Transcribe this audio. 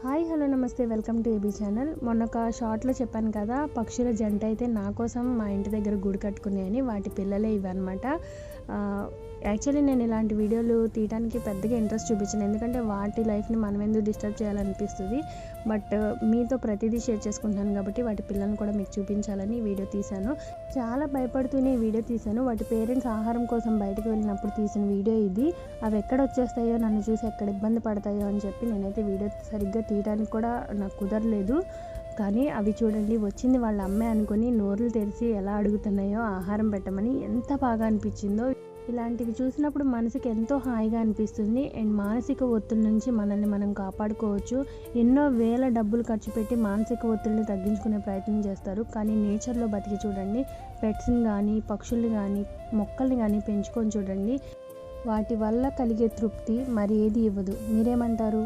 Hi hello నమస్తే welcome to AB channel. మొన్న ఒక షార్ట్లో చెప్పాను కదా, పక్షుల జంట అయితే నా కోసం మా ఇంటి దగ్గర గూడు కట్టుకున్నాయని. వాటి పిల్లలే ఇవన్నమాట. యాక్చువల్లీ నేను ఇలాంటి వీడియోలు తీయడానికి పెద్దగా ఇంట్రెస్ట్ చూపించాను, ఎందుకంటే వాటి లైఫ్ని మనం ఎందుకు డిస్టర్బ్ చేయాలనిపిస్తుంది. బట్ మీతో ప్రతిదీ షేర్ చేసుకుంటున్నాను కాబట్టి వాటి పిల్లల్ని కూడా మీకు చూపించాలని వీడియో తీశాను. చాలా భయపడుతూనే ఈ వీడియో తీశాను. వాటి పేరెంట్స్ ఆహారం కోసం బయటకు వెళ్ళినప్పుడు తీసిన వీడియో ఇది. అవి ఎక్కడ వచ్చేస్తాయో, నన్ను చూసి ఎక్కడ ఇబ్బంది పడతాయో అని చెప్పి నేనైతే వీడియో సరిగ్గా తీయడానికి కూడా నాకు కుదరలేదు. కానీ అవి చూడండి, వచ్చింది వాళ్ళ అమ్మే అనుకుని నోర్లు తెరిచి ఎలా అడుగుతున్నాయో ఆహారం పెట్టమని. ఎంత బాగా అనిపించిందో. ఇలాంటివి చూసినప్పుడు మనసుకి ఎంతో హాయిగా అనిపిస్తుంది. అండ్ మానసిక ఒత్తిడి నుంచి మనల్ని మనం కాపాడుకోవచ్చు. ఎన్నో వేల డబ్బులు ఖర్చు పెట్టి మానసిక ఒత్తిడిని తగ్గించుకునే ప్రయత్నం చేస్తారు, కానీ నేచర్లో బతికి చూడండి. పెట్స్ని కానీ, పక్షుల్ని కానీ, మొక్కల్ని కానీ పెంచుకొని చూడండి. వాటి వల్ల కలిగే తృప్తి మరి ఏది ఇవ్వదు. మీరేమంటారు?